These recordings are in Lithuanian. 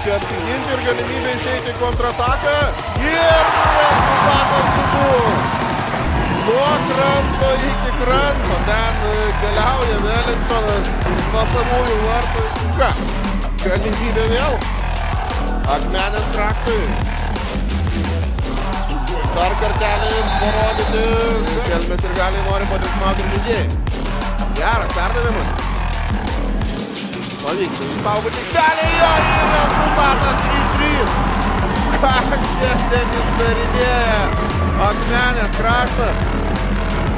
čia apsiginti ir galimybė išeiti į kontrataką. Ir rezultatas būtų. Nuo kranto iki kranto. Ten keliauja Wellingtonas nuo savųjų vartų. Ką? Galimybė vėl. Akmenės Traktui. Dar kartelį parodyti. Kelmės ir gali nori padismauti žaidėjai. Geras perdavimas. Pavyksta įsaugoti kelią, jo rezultatas 3-3. Ką šiandien išdarinėja Akmenės Kraštas.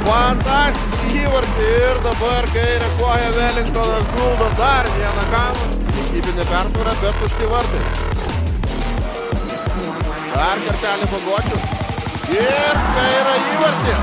Fantastiški įvarčiai ir dabar, kai reaguoja Wellingtonas, guldo dar vieną kamuolį. Kiekybinė persvara, bet tušti vartai. Dar kartelį Bagočius. Ir tai yra įvartis.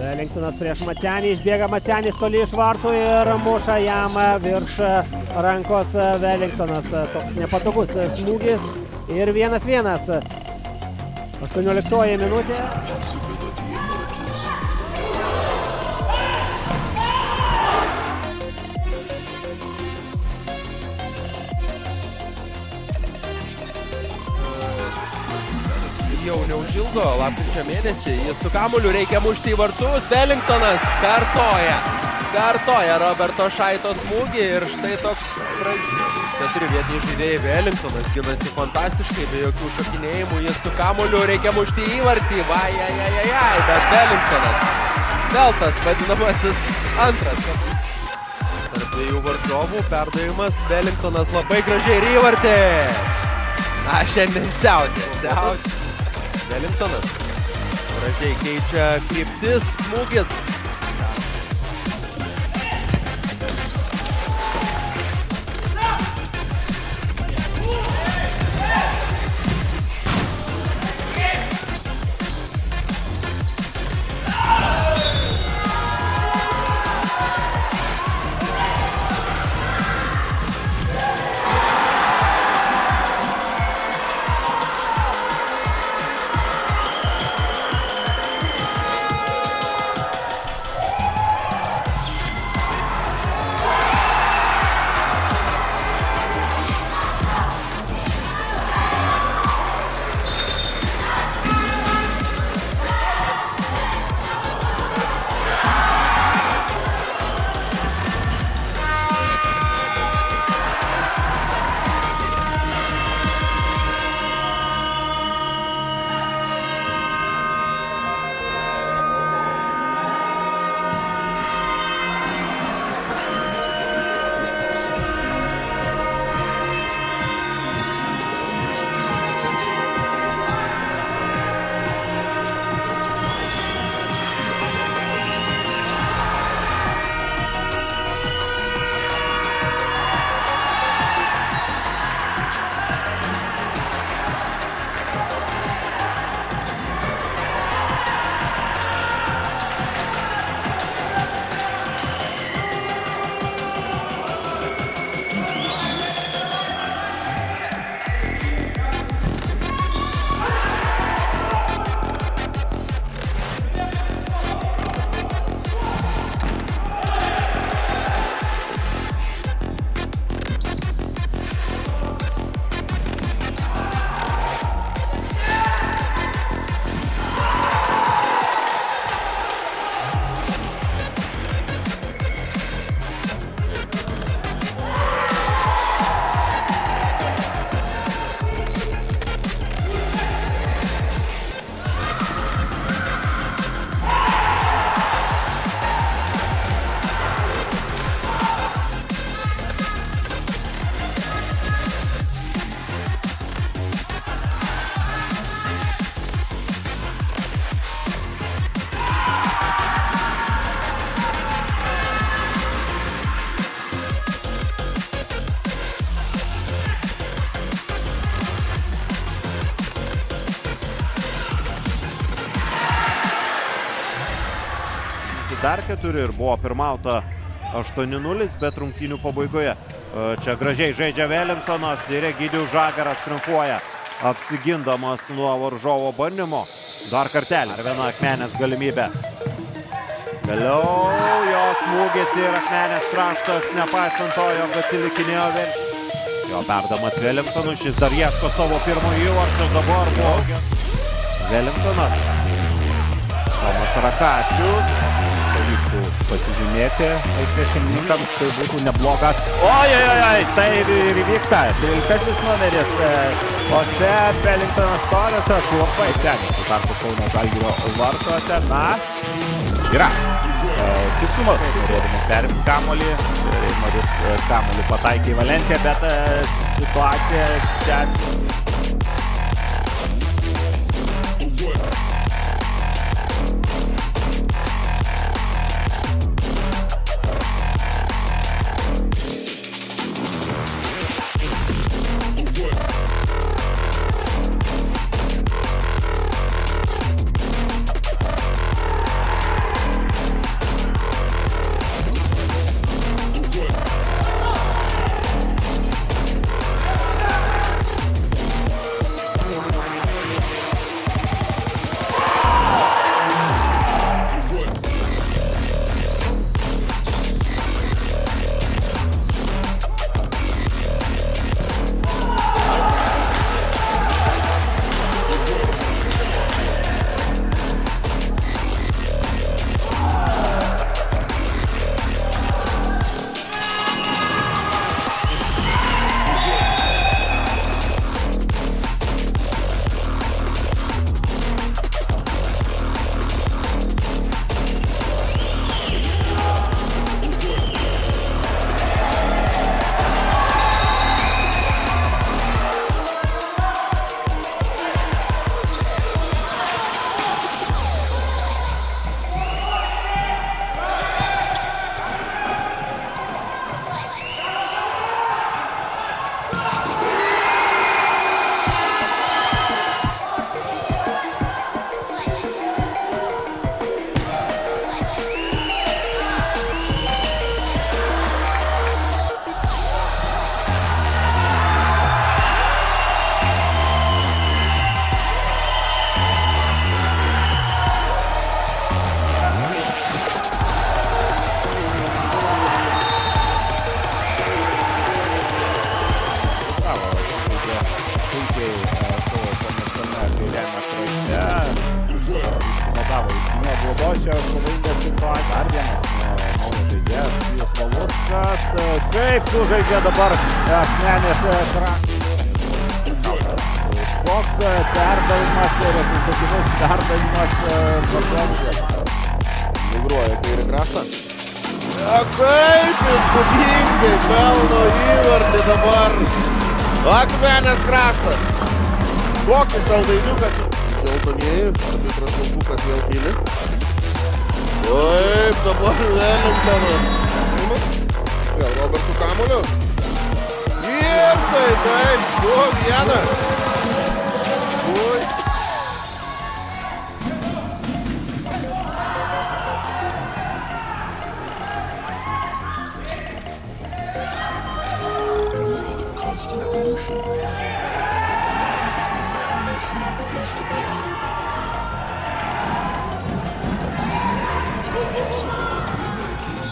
Wellingtonas prieš Macianį, išbėga Macianis toli iš vartų ir muša jam virš rankos Wellingtonas. Toks nepatogus smūgis ir 1-1. 18 minutė. Jau neužilgo, lapkričio mėnesį, jis su kamuoliu reikia mušti į vartus, Wellingtonas kartoja Roberto Šaito smūgį ir štai toks 4 vietiniai žaidėjai. Wellingtonas ginasi fantastiškai, be jokių šokinėjimų, jis su kamuoliu reikia mušti į vartį, bet Wellingtonas vėl tas vadinamasis antras. Tarp dviejų varžovų perdavimas, Wellingtonas labai gražiai ir įvartį. Na, šiandien siautė. Wellingtonas gražiai keičia kryptis, smūgis. dar 4 ir buvo pirmauta 8-0, bet rungtynių pabaigoje. Čia gražiai žaidžia Wellingtonas ir Egidijus Žagaras triumfuoja, apsigindamas nuo varžovo bandymo. Dar kartelį, ar viena Akmenės galimybė. Vėliau jo smūgis ir Akmenės kraštas, nepaisant to, jog atsilikinėjo jo perdamas Wellingtonui, šis dar ieško savo pirmojo įvarčio, dabar buvo Wellingtonas. Tomas Rakašius. Pavyktų pasižymėti priešininkams, tai būtų neblogas. Ojojoj, tai ir įvykta. 13 numeris. O čia Wellingtonas Toresas labai seniai. Tuo tarpu Kauno Žalgirio vartuose. Na, yra. Tikslumas, norėdamas perimti kamuolį. Reimaris kamuolį pataikė į Valenciją, bet situacija čia... Kaip sužaidė dabar Akmenės kraštas. Koks perdavimas, rezultatyvus perdavimas varžovui. Migruoja kairį kraštą. Kaip įspūdingai pelno įvartį dabar Akmenės kraštas. Kokį saldainiuką čia. Geltonieji, arbitras Vilkukas vėl kyli. Taip, dabar Wellingtonas. Vėl Robertų kamuoliu. Ir taip, 2-1. Ui. Constant evolution, where the line between man and machine begins to blur. A new age of possibility emerges.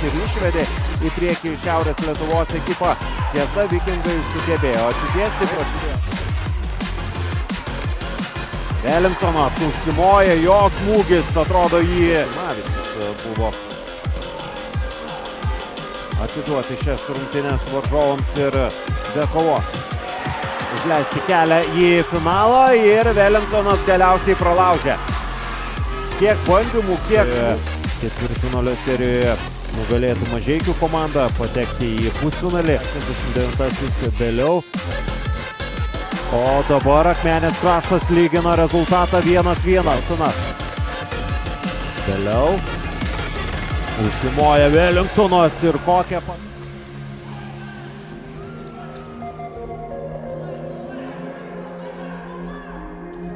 ir išvedė į priekį Šiaurės Lietuvos ekipą. Tiesa, Vikingai sugebėjo atsitiesti prieš. Wellingtonas užsimoja, jo smūgis, atrodo jį. Mavicis buvo atiduoti šias rungtynes varžovams ir be kovos užleisti kelią į finalą ir Wellingtonas galiausiai pralaužė. Kiek bandymų, kiek ketvirtfinalio serijoje nugalėtų Mažeikių komanda patekti į pusfinalį. 69-asis vėliau. O dabar Akmenės Kraštas lygina rezultatą 1-1. Vėliau užsimoja Wellingtonas ir kokią...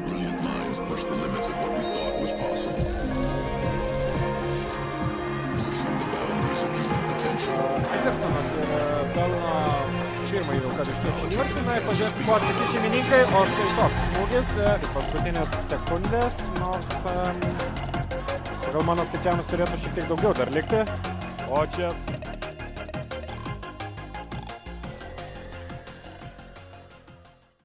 Brilliant minds push the limits of what we thought was possible. Pushing the boundaries of human potential. Andersonas ir pelno pirmąjį Vilkaviškio įvartį. Pažiūrėti, buvo atsakyti šeimininkai, o štai toks smūgis, paskutinės sekundės, nors pagal mano skaičiavimus turėtų šiek tiek daugiau dar likti. O čia